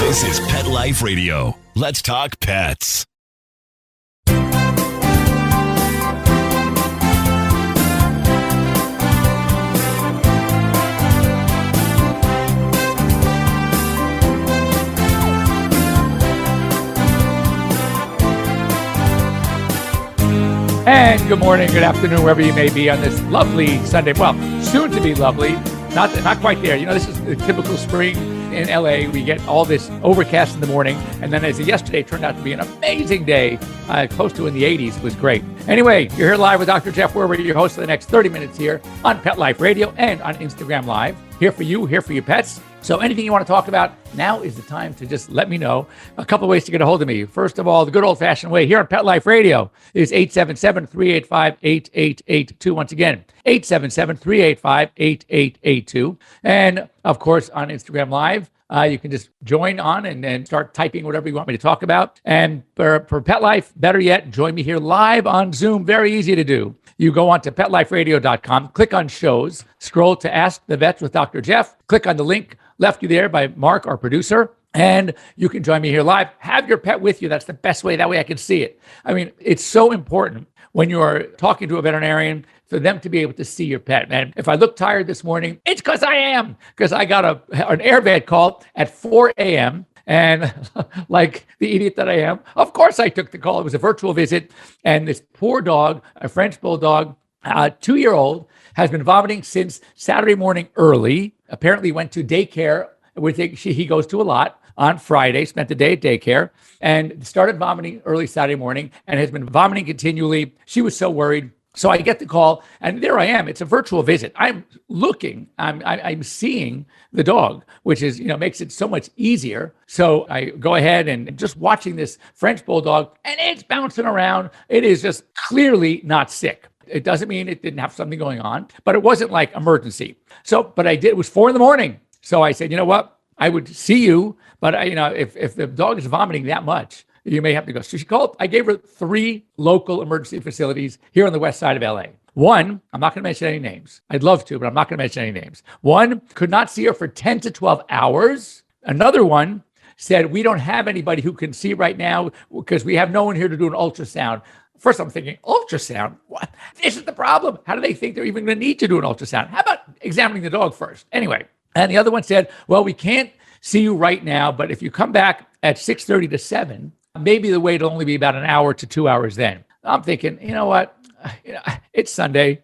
This is Pet Life Radio. Let's talk pets. And good morning, good afternoon, wherever you may be on this lovely Sunday. Well, soon to be lovely, not quite there. You know, this is the typical spring in LA. We get all this overcast in the morning, and then as of yesterday, turned out to be an amazing day, close to in the 80s. It was great. Anyway, you're here live with Dr. Jeff Werber, your host for the next 30 minutes here on Pet Life Radio and on Instagram Live. Here for you, here for your pets. So anything you want to talk about, now is the time to just let me know. A couple of ways to get a hold of me. First of all, the good old-fashioned way here on Pet Life Radio is 877-385-8882. Once again, 877-385-8882. And, of course, on Instagram Live, you can just join on and start typing whatever you want me to talk about. And for Pet Life, better yet, join me here live on Zoom. Very easy to do. You go on to PetLifeRadio.com, click on shows, scroll to Ask the Vets with Dr. Jeff, click on the link left you there by Mark, our producer, and you can join me here live. Have your pet with you. That's the best way. That way I can see it. I mean, it's so important when you are talking to a veterinarian for them to be able to see your pet. And if I look tired this morning, it's because I am, because I got an air vet call at 4 a.m., and like the idiot that I am, of course I took the call. It was a virtual visit. And this poor dog, a French bulldog, 2-year-old, has been vomiting since Saturday morning early. Apparently went to daycare, which he goes to a lot, on Friday, spent the day at daycare, and started vomiting early Saturday morning and has been vomiting continually. She was so worried. So I get the call, and there I am. It's a virtual visit. I'm seeing the dog, which is, makes it so much easier. So I go ahead and just watching this French bulldog, and it's bouncing around. It is just clearly not sick. It doesn't mean it didn't have something going on, but it wasn't like emergency. But it was 4 a.m. So I said, you know what? I would see you, but if the dog is vomiting that much, you may have to go. So she called. I gave her 3 local emergency facilities here on the west side of LA. One, I'm not going to mention any names. I'd love to, but I'm not going to mention any names. One, could not see her for 10 to 12 hours. Another one said, we don't have anybody who can see right now because we have no one here to do an ultrasound. First, I'm thinking, ultrasound? What? This is the problem. How do they think they're even going to need to do an ultrasound? How about examining the dog first? Anyway, and the other one said, well, we can't see you right now, but if you come back at 6:30 to 7, maybe the wait will only be about an hour to 2 hours then. I'm thinking, you know what? It's Sunday.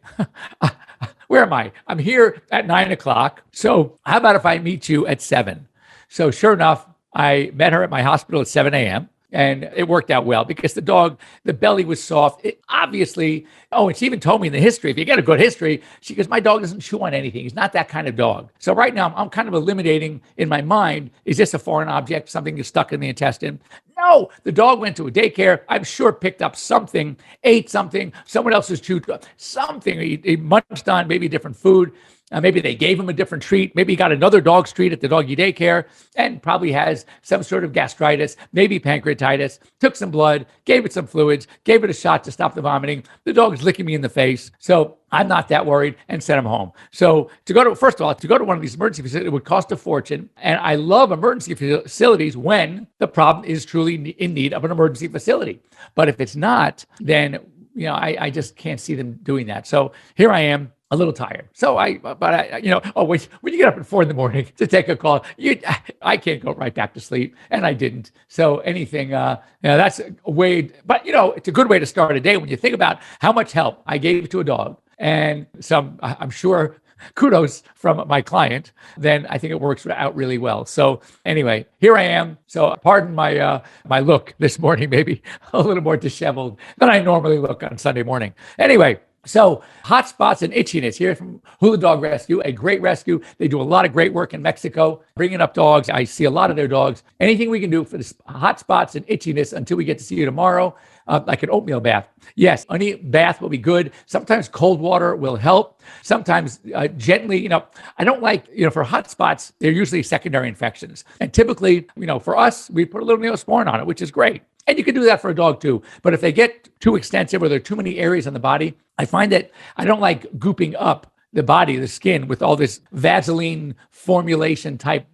Where am I? I'm here at 9 o'clock. So how about if I meet you at 7? So sure enough, I met her at my hospital at 7 a.m. And it worked out well because the dog, the belly was soft. It obviously, and she even told me in the history, if you get a good history, she goes, my dog doesn't chew on anything. He's not that kind of dog. So right now I'm kind of eliminating in my mind, is this a foreign object, something that's stuck in the intestine? No, the dog went to a daycare. I'm sure picked up something, ate something, someone else's chewed something. He munched on maybe different food. Maybe they gave him a different treat. Maybe he got another dog's treat at the doggy daycare and probably has some sort of gastritis, maybe pancreatitis, took some blood, gave it some fluids, gave it a shot to stop the vomiting. The dog is licking me in the face. So I'm not that worried and sent him home. So first of all, to go to one of these emergency facilities, it would cost a fortune. And I love emergency facilities when the problem is truly in need of an emergency facility. But if it's not, then, I just can't see them doing that. So here I am. A little tired. So when you get up at 4 a.m. to take a call, I can't go right back to sleep. And I didn't. So anything, that's a way, but it's a good way to start a day when you think about how much help I gave to a dog and I'm sure, kudos from my client, then I think it works out really well. So anyway, here I am. So pardon my look this morning, maybe a little more disheveled than I normally look on Sunday morning. Anyway, so hot spots and itchiness here from Hula Dog Rescue, a great rescue. They do a lot of great work in Mexico, bringing up dogs. I see a lot of their dogs. Anything we can do for the hot spots and itchiness until we get to see you tomorrow, like an oatmeal bath. Yes, any bath will be good. Sometimes cold water will help. Sometimes gently, I don't like, for hot spots, they're usually secondary infections. And typically, for us, we put a little Neosporin on it, which is great. And you can do that for a dog too. But if they get too extensive or there are too many areas on the body, I find that I don't like gooping up the body, the skin, with all this Vaseline formulation type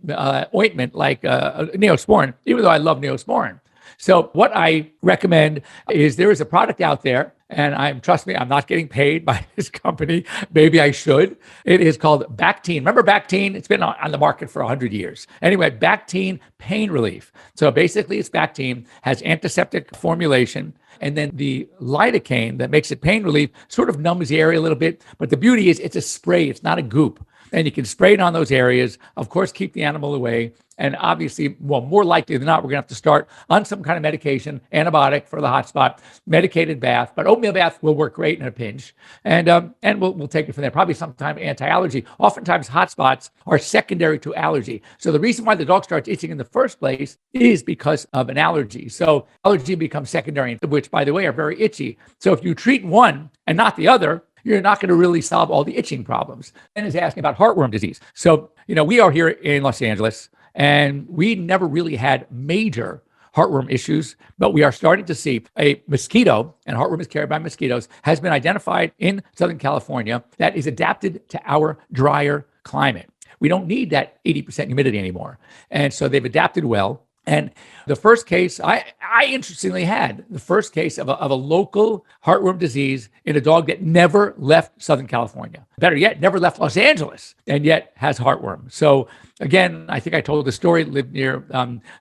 ointment like Neosporin, even though I love Neosporin. So what I recommend is there is a product out there, and trust me, I'm not getting paid by this company. Maybe I should. It is called Bactine. Remember Bactine? It's been on the market for 100 years. Anyway, Bactine pain relief. So basically it's Bactine, has antiseptic formulation, and then the lidocaine that makes it pain relief sort of numbs the area a little bit. But the beauty is it's a spray. It's not a goop. And you can spray it on those areas. Of course, keep the animal away. And obviously, well, more likely than not, we're going to have to start on some kind of medication, antibiotic for the hot spot, medicated bath. But oatmeal bath will work great in a pinch. And we'll take it from there. Probably sometime anti-allergy. Oftentimes, hot spots are secondary to allergy. So the reason why the dog starts itching in the first place is because of an allergy. So allergy becomes secondary, which, by the way, are very itchy. So if you treat one and not the other, you're not going to really solve all the itching problems. And is asking about heartworm disease. So, we are here in Los Angeles, and we never really had major heartworm issues, but we are starting to see a mosquito, and heartworm is carried by mosquitoes, has been identified in Southern California that is adapted to our drier climate. We don't need that 80% humidity anymore. And so they've adapted well. And the first case, I interestingly had the first case of a local heartworm disease in a dog that never left Southern California. Better yet, never left Los Angeles, and yet has heartworm. So again, I think I told the story, lived near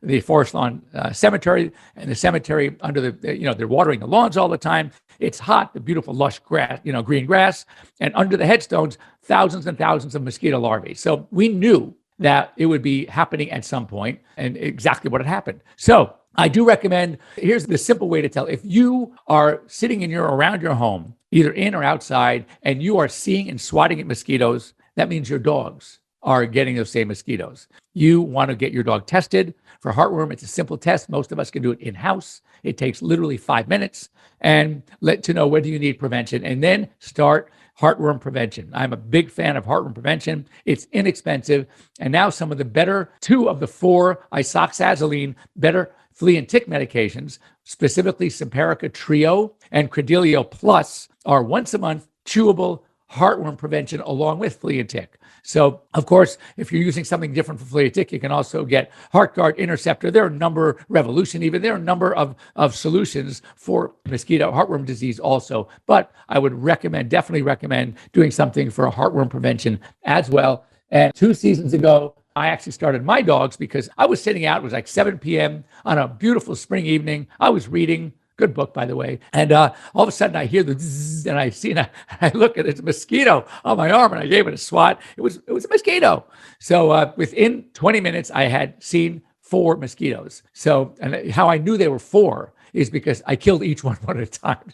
the Forest Lawn Cemetery, and the cemetery under they're watering the lawns all the time. It's hot, the beautiful lush grass, green grass, and under the headstones, thousands and thousands of mosquito larvae. So we knew that it would be happening at some point, and exactly what had happened. So I do recommend, here's the simple way to tell. If you are sitting around your home, either in or outside, and you are seeing and swatting at mosquitoes, that means your dogs are getting those same mosquitoes. You want to get your dog tested for heartworm. It's a simple test. Most of us can do it in-house. It takes literally 5 minutes, and let to know whether you need prevention, and then start heartworm prevention. I'm a big fan of heartworm prevention. It's inexpensive. And now some of the better, 2 of the 4 isoxazoline better flea and tick medications, specifically Simparica Trio and Credelio Plus, are once a month chewable heartworm prevention along with flea and tick. So, of course, if you're using something different for flea and tick, you can also get HeartGuard Interceptor. There are a number, Revolution even, there are a number of solutions for mosquito heartworm disease also. But I would definitely recommend doing something for a heartworm prevention as well. And 2 seasons ago, I actually started my dogs because I was sitting out, it was like 7 p.m. on a beautiful spring evening. I was reading. Good book, by the way. And all of a sudden I hear the zzz, and I look at it, it's a mosquito on my arm, and I gave it a swat. It was a mosquito. So within 20 minutes, I had seen 4 mosquitoes. So, and how I knew they were 4 is because I killed each one at a time.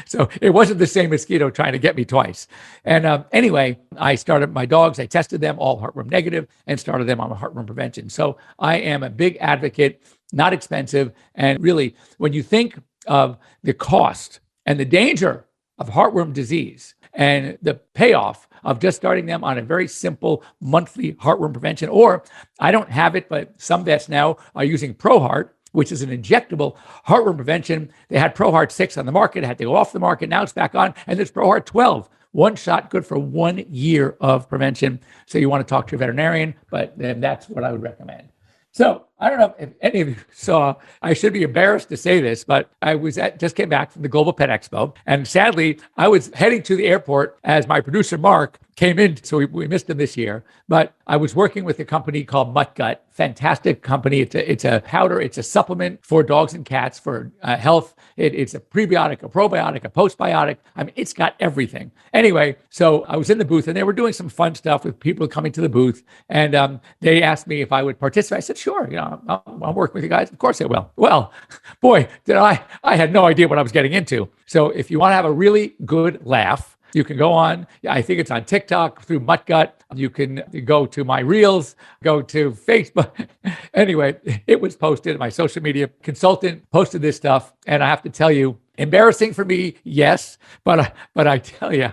So it wasn't the same mosquito trying to get me twice. And anyway, I started my dogs. I tested them all heartworm negative and started them on heartworm prevention. So I am a big advocate, not expensive. And really, when you think of the cost and the danger of heartworm disease and the payoff of just starting them on a very simple monthly heartworm prevention, or I don't have it, but some vets now are using ProHeart, which is an injectable heartworm prevention. They had ProHeart 6 on the market, had to go off the market. Now it's back on, and there's ProHeart 12. One shot, good for 1 year of prevention. So you want to talk to your veterinarian, but then that's what I would recommend. So I don't know if any of you saw, I should be embarrassed to say this, but I just came back from the Global Pet Expo. And sadly, I was heading to the airport as my producer, Mark, came in. So we missed him this year. But I was working with a company called MuttGut. Fantastic company. It's a powder. It's a supplement for dogs and cats for health. It's a prebiotic, a probiotic, a postbiotic. I mean, it's got everything. Anyway, so I was in the booth and they were doing some fun stuff with people coming to the booth. And they asked me if I would participate. I said, sure, I'll work with you guys. Of course I will. Well, boy, did I had no idea what I was getting into. So if you want to have a really good laugh, you can go on, I think it's on TikTok through MuttGut. You can go to my Reels, go to Facebook. Anyway, it was posted. My social media consultant posted this stuff. And I have to tell you, embarrassing for me, yes. But I tell you,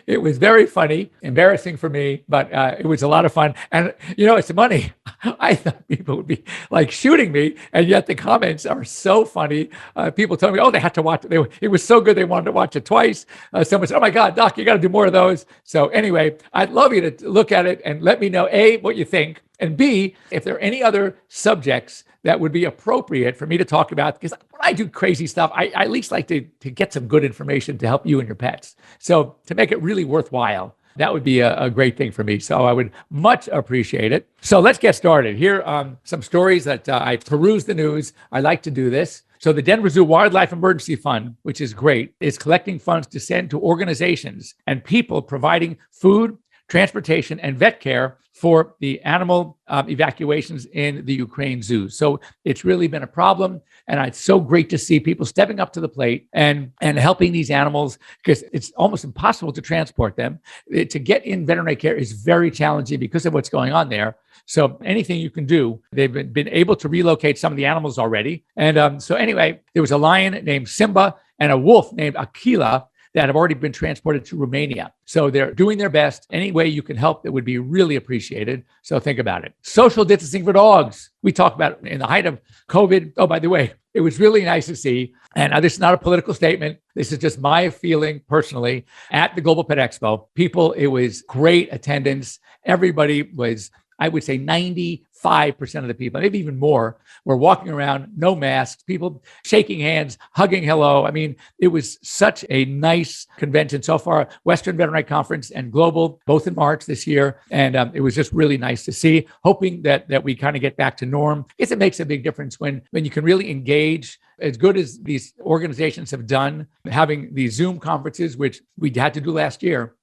It was very funny, embarrassing for me, but it was a lot of fun. And, it's money. I thought people would be like shooting me, and yet the comments are so funny. People told me, they had to watch it. It was so good, they wanted to watch it twice. Someone said, "Oh my God, Doc, you got to do more of those." So anyway, I'd love you to look at it and let me know, A, what you think, and B, if there are any other subjects that would be appropriate for me to talk about, because when I do crazy stuff, I at least like to get some good information to help you and your pets. So to make it really worthwhile, that would be a great thing for me. So I would much appreciate it. So let's get started. Here are some stories that I peruse the news. I like to do this. So the Denver Zoo Wildlife Emergency Fund, which is great, is collecting funds to send to organizations and people providing food, transportation, and vet care for the animal evacuations in the Ukraine zoo. So it's really been a problem. And it's so great to see people stepping up to the plate and helping these animals, because it's almost impossible to transport them. To get in veterinary care is very challenging because of what's going on there. So anything you can do, they've been able to relocate some of the animals already. And so anyway, there was a lion named Simba and a wolf named Aquila that have already been transported to Romania. So they're doing their best. Any way you can help, that would be really appreciated. So think about it. Social distancing for dogs. We talked about it in the height of COVID. Oh, by the way, it was really nice to see. And this is not a political statement. This is just my feeling personally at the Global Pet Expo. It was great attendance. Everybody was, I would say 95% of the people, maybe even more, were walking around, no masks, people shaking hands, hugging hello. I mean, it was such a nice convention so far. Western Veterinary Conference and Global, both in March this year. And it was just really nice to see, hoping that we kind of get back to norm. I guess it makes a big difference when you can really engage, as good as these organizations have done, having these Zoom conferences, which we had to do last year.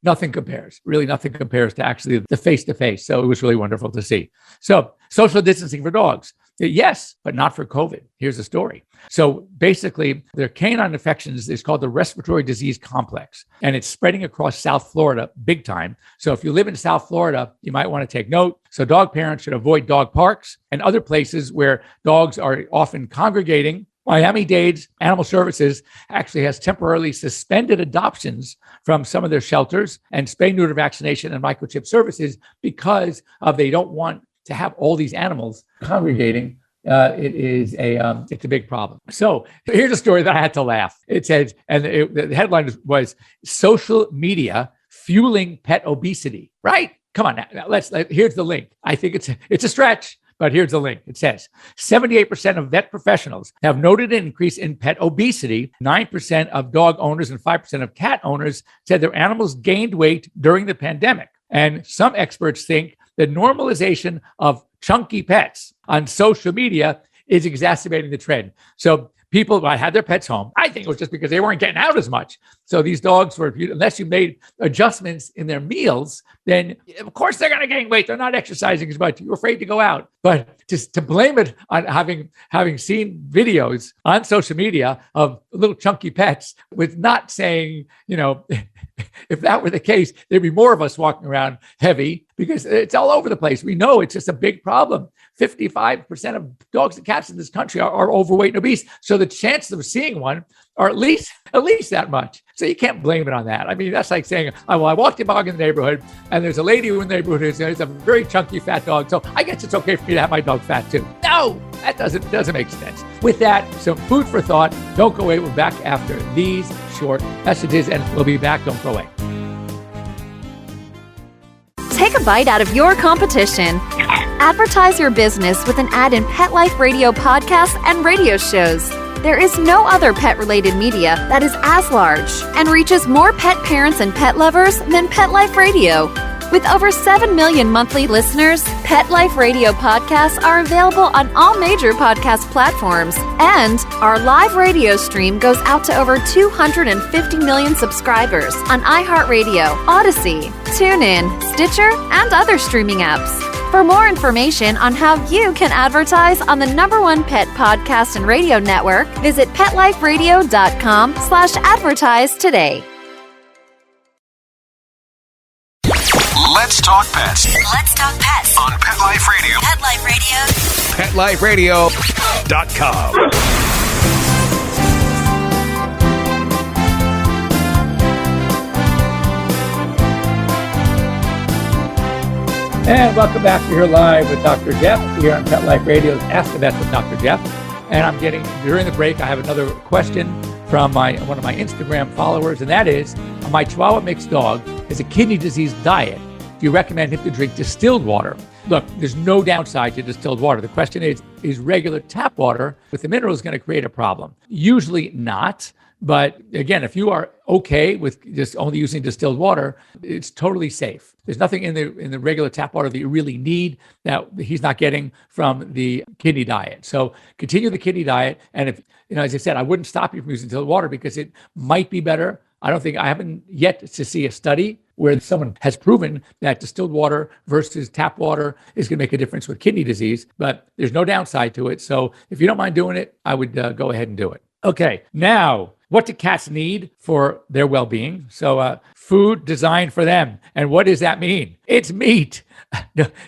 Nothing compares to actually the face-to-face. So it was really wonderful to see. So social distancing for dogs. Yes, but not for COVID. Here's the story. So basically, their canine infections is called the respiratory disease complex, and it's spreading across South Florida big time. So if you live in South Florida, you might want to take note. So dog parents should avoid dog parks and other places where dogs are often congregating. Miami-Dade Animal Services actually has temporarily suspended adoptions from some of their shelters and spay-neuter vaccination and microchip services because they don't want to have all these animals congregating. It's a big problem. So here's a story that I had to laugh. It says, and the headline was "Social Media Fueling Pet Obesity." Right? Come on now. Here's the link. I think it's a stretch, but here's the link. It says 78% of vet professionals have noted an increase in pet obesity. 9% of dog owners and 5% of cat owners said their animals gained weight during the pandemic. And some experts think the normalization of chunky pets on social media is exacerbating the trend. So people had their pets home. I think it was just because they weren't getting out as much. So these dogs were, unless you made adjustments in their meals, then of course they're going to gain weight. They're not exercising as much. You're afraid to go out. But just to blame it on having seen videos on social media of little chunky pets with not saying, if that were the case, there'd be more of us walking around heavy, because it's all over the place. We know it's just a big problem. 55% of dogs and cats in this country are overweight and obese. So the chances of seeing one are at least that much. So you can't blame it on that. I mean, that's like saying, I walked a dog in the neighborhood and there's a lady in the neighborhood who's a very chunky fat dog. So I guess it's okay for me to have my dog fat too. No, that doesn't make sense. With that, some food for thought. Don't go away. We're back after these short messages, and we'll be back. Don't go away. Take a bite out of your competition. Advertise your business with an ad in Pet Life Radio podcasts and radio shows. There is no other pet-related media that is as large and reaches more pet parents and pet lovers than Pet Life Radio. With over 7 million monthly listeners, Pet Life Radio podcasts are available on all major podcast platforms, and our live radio stream goes out to over 250 million subscribers on iHeartRadio, Odyssey, TuneIn, Stitcher, and other streaming apps. For more information on how you can advertise on the #1 pet podcast and radio network, visit PetLifeRadio.com/advertise today. Let's talk pets. Let's talk pets On Pet Life Radio. Pet Life Radio. PetLifeRadio.com. And welcome back. We're here live with Dr. Jeff here on Pet Life Radio's Ask the Vet with Dr. Jeff. And I'm getting, during the break, I have another question from one of my Instagram followers, and that is, my Chihuahua mixed dog has a kidney disease diet. Do you recommend him to drink distilled water? Look, there's no downside to distilled water. The question is regular tap water with the minerals going to create a problem? Usually not. But again, if you are okay with just only using distilled water, it's totally safe. There's nothing in the regular tap water that you really need that he's not getting from the kidney diet. So continue the kidney diet. And if, as I said, I wouldn't stop you from using distilled water because it might be better. I haven't yet to see a study where someone has proven that distilled water versus tap water is going to make a difference with kidney disease, but there's no downside to it. So if you don't mind doing it, I would go ahead and do it. Okay, now, what do cats need for their well-being? So food designed for them. And what does that mean? It's meat.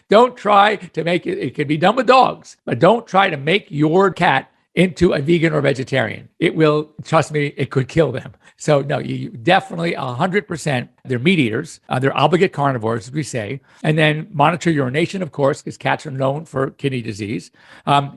Don't try to make it. It can be done with dogs, but don't try to make your cat into a vegan or vegetarian. It will, trust me, it could kill them. So no, you definitely 100%, they're meat eaters. They're obligate carnivores, as we say. And then monitor urination, of course, because cats are known for kidney disease.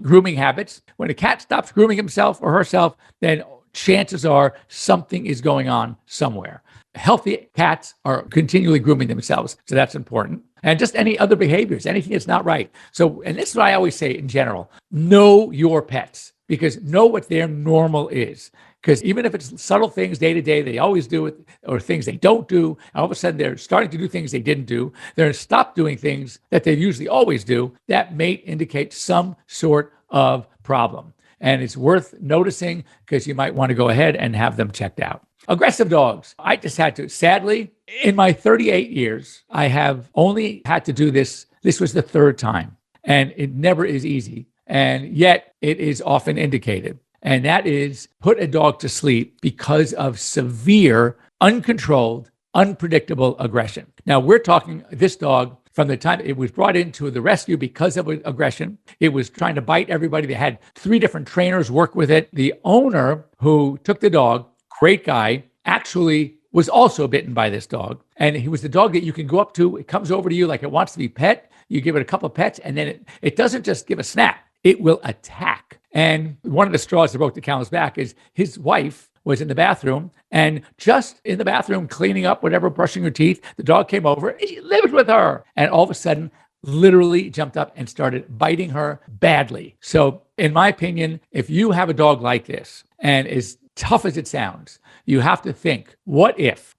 Grooming habits. When a cat stops grooming himself or herself, then chances are something is going on somewhere. Healthy cats are continually grooming themselves. So that's important. And just any other behaviors, anything that's not right. So, and this is what I always say in general, know your pets, because know what their normal is. Because even if it's subtle things day to day, they always do it, or things they don't do, and all of a sudden they're starting to do things they didn't do. They're stop doing things that they usually always do. That may indicate some sort of problem. And it's worth noticing because you might want to go ahead and have them checked out. Aggressive dogs. I just had to, sadly, in my 38 years, I have only had to do this. This was the third time, and it never is easy. And yet it is often indicated. And that is put a dog to sleep because of severe, uncontrolled, unpredictable aggression. Now we're talking this dog from the time it was brought into the rescue because of aggression. It was trying to bite everybody. They had 3 different trainers work with it. The owner who took the dog, great guy, actually was also bitten by this dog. And he was the dog that you can go up to. It comes over to you like it wants to be pet. You give it a couple of pets, and then it doesn't just give a snap. It will attack. And one of the straws that broke the camel's back is his wife was in the bathroom, and just in the bathroom cleaning up whatever, brushing her teeth, the dog came over and she lived with her. And all of a sudden, literally jumped up and started biting her badly. So in my opinion, if you have a dog like this, and as tough as it sounds, you have to think, what if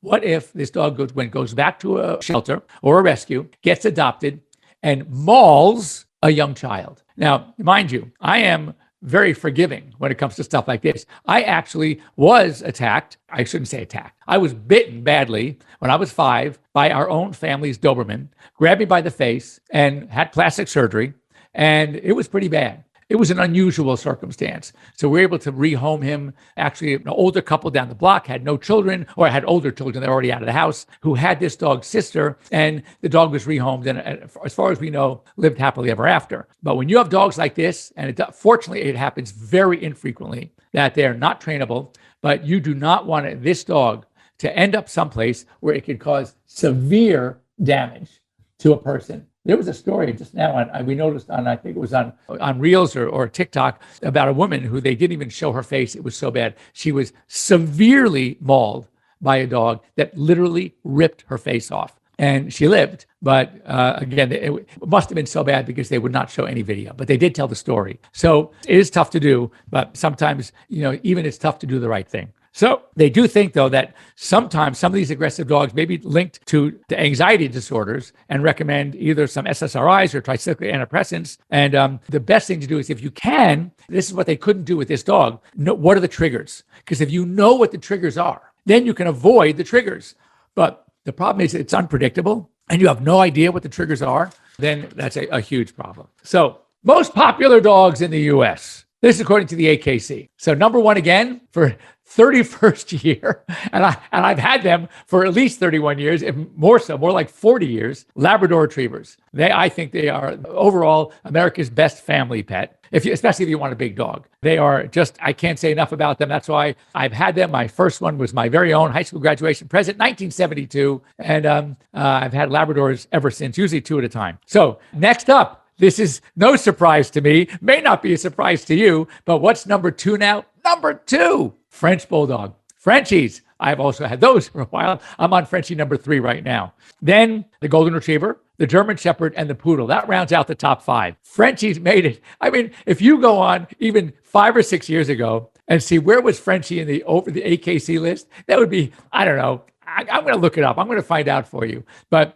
this dog goes back to a shelter or a rescue, gets adopted, and mauls a young child? Now, mind you, I am very forgiving when it comes to stuff like this. I actually was attacked. I shouldn't say attacked. I was bitten badly when I was 5 by our own family's Doberman, grabbed me by the face and had plastic surgery. And it was pretty bad. It was an unusual circumstance. So we were able to rehome him. Actually, an older couple down the block had no children, or had older children that were already out of the house, who had this dog's sister, and the dog was rehomed, and as far as we know, lived happily ever after. But when you have dogs like this, and fortunately it happens very infrequently, that they're not trainable, but you do not want this dog to end up someplace where it could cause severe damage to a person. There was a story just now we noticed on, I think it was on Reels or TikTok, about a woman who they didn't even show her face. It was so bad. She was severely mauled by a dog that literally ripped her face off. And she lived. But again, it must have been so bad because they would not show any video. But they did tell the story. So it is tough to do. But sometimes, even it's tough to do the right thing. So they do think, though, that sometimes some of these aggressive dogs may be linked to anxiety disorders, and recommend either some SSRIs or tricyclic antidepressants. And the best thing to do is, if you can, this is what they couldn't do with this dog, know what are the triggers? Because if you know what the triggers are, then you can avoid the triggers. But the problem is it's unpredictable and you have no idea what the triggers are, then that's a huge problem. So most popular dogs in the US. This is according to the AKC. So number 1 again for 31st year, and I've had them for at least 31 years, if more like 40 years, Labrador Retrievers. I think they are overall America's best family pet. especially if you want a big dog. They are just, I can't say enough about them. That's why I've had them. My first one was my very own high school graduation present, 1972. And I've had Labradors ever since, usually 2 at a time. So next up, this is no surprise to me, may not be a surprise to you, but what's number 2 now? Number 2, French Bulldog. Frenchies. I've also had those for a while. I'm on Frenchie number 3 right now. Then the Golden Retriever, the German Shepherd, and the Poodle. That rounds out the top 5. Frenchies made it. I mean, if you go on even 5 or 6 years ago and see where was Frenchie in the AKC list, that would be, I don't know. I'm going to look it up. I'm going to find out for you. But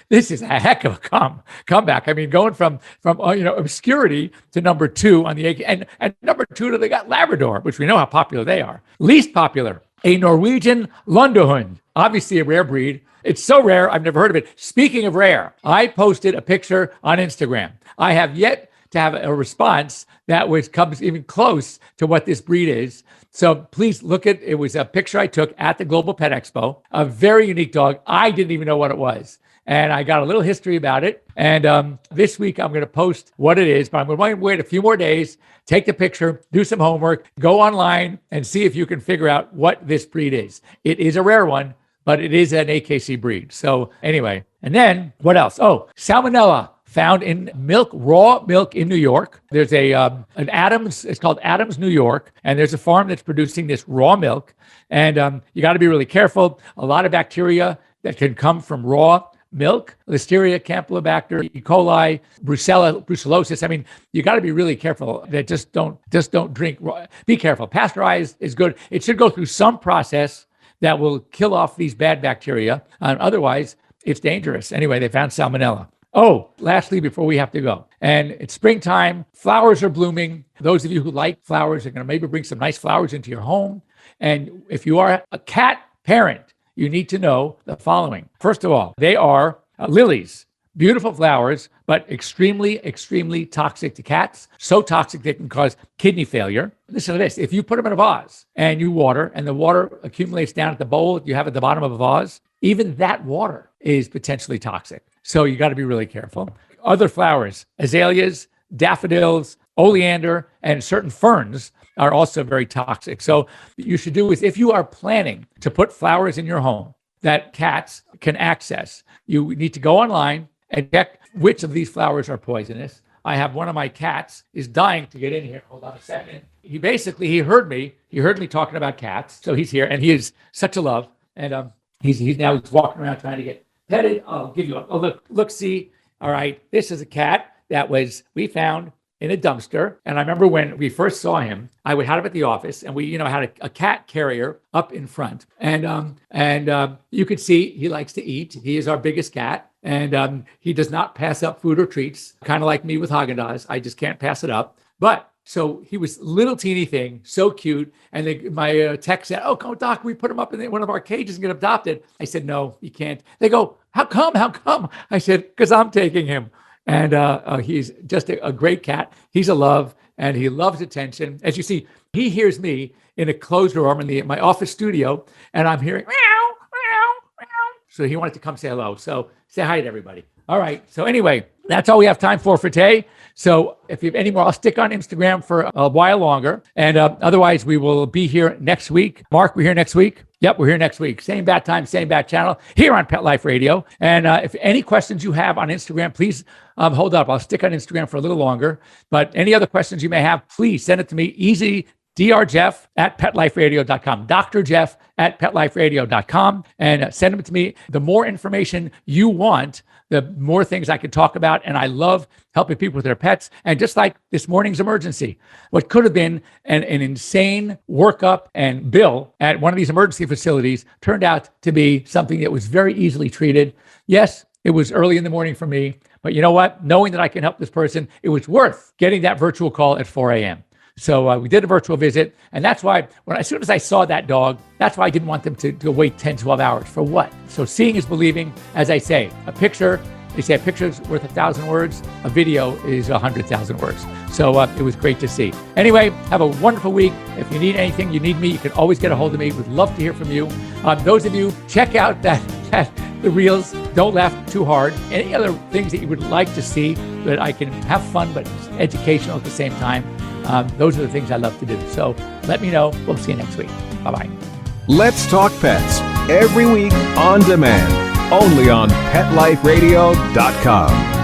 this is a heck of a comeback. I mean, going from obscurity to number 2 on the AK, and number 2 they got Labrador, which we know how popular they are. Least popular, a Norwegian Lundehund, obviously a rare breed. It's so rare, I've never heard of it. Speaking of rare, I posted a picture on Instagram. I have yet to have a response that comes even close to what this breed is. So please look at it. Was a picture I took at the Global Pet Expo. A very unique dog. I didn't even know what it was. And I got a little history about it. And this week I'm going to post what it is, but I'm going to wait a few more days, take the picture, do some homework, go online and see if you can figure out what this breed is. It is a rare one, but it is an AKC breed. So anyway, and then what else? Oh, Salmonella found in raw milk in New York. There's an Adams, it's called Adams, New York, and there's a farm that's producing this raw milk. And you got to be really careful. A lot of bacteria that can come from raw milk, Listeria, Campylobacter, E. coli, brucellosis. I mean, you got to be really careful that just don't drink raw. Be careful. Pasteurized is good. It should go through some process that will kill off these bad bacteria. Otherwise, it's dangerous. Anyway, they found Salmonella. Oh, lastly, before we have to go, and it's springtime, flowers are blooming. Those of you who like flowers are going to maybe bring some nice flowers into your home. And if you are a cat parent, you need to know the following. First of all, they are lilies, beautiful flowers, but extremely, extremely toxic to cats. So toxic they can cause kidney failure. Listen to this. If you put them in a vase and you water, and the water accumulates down at the bowl you have at the bottom of a vase, even that water is potentially toxic. So you got to be really careful. Other flowers, azaleas, daffodils, oleander, and certain ferns are also very toxic. So what you should do is, if you are planning to put flowers in your home that cats can access, you need to go online and check which of these flowers are poisonous. I have one of my cats is dying to get in here. Hold on a second. He heard me talking about cats. So he's here, and he is such a love. And he's walking around trying to get petted. I'll give you a look, see. All right. This is a cat that we found in a dumpster. And I remember when we first saw him, I had him at the office, and we, had a cat carrier up in front. And you could see he likes to eat. He is our biggest cat. And he does not pass up food or treats, kind of like me with Haagen-Dazs. I just can't pass it up. But so he was little teeny thing, so cute. And my tech said, "Oh, Doc, we put him up in one of our cages and get adopted." I said, "No, you can't." They go, How come? I said, "Because I'm taking him." And he's just a great cat. He's a love, and he loves attention. As you see, he hears me in a closed room in my office studio, and I'm hearing meow, meow, meow. So he wanted to come say hello. So say hi to everybody. All right. So anyway, that's all we have time for today. So if you have any more, I'll stick on Instagram for a while longer. And otherwise, we will be here next week. Mark, we're here next week? Yep, we're here next week. Same bat time, same bat channel here on Pet Life Radio. And if any questions you have on Instagram, please hold up. I'll stick on Instagram for a little longer. But any other questions you may have, please send it to me. Easy. drjeff@petliferadio.com. Dr. Jeff at petliferadio.com, and send them to me. The more information you want, the more things I can talk about. And I love helping people with their pets. And just like this morning's emergency, what could have been an insane workup and bill at one of these emergency facilities turned out to be something that was very easily treated. Yes, it was early in the morning for me, but you know what? Knowing that I can help this person, it was worth getting that virtual call at 4 a.m. So we did a virtual visit, and that's why as soon as I saw that dog, that's why I didn't want them to wait 10, 12 hours. For what? So seeing is believing. As I say, they say a picture's worth 1,000 words. A video is 100,000 words. So it was great to see. Anyway, have a wonderful week. If you need anything, you need me, you can always get a hold of me. Would love to hear from you. Those of you, check out that the reels, don't laugh too hard. Any other things that you would like to see that I can have fun but educational at the same time, those are the things I love to do. So let me know. We'll see you next week. Bye-bye. Let's Talk Pets, every week on demand, only on PetLifeRadio.com.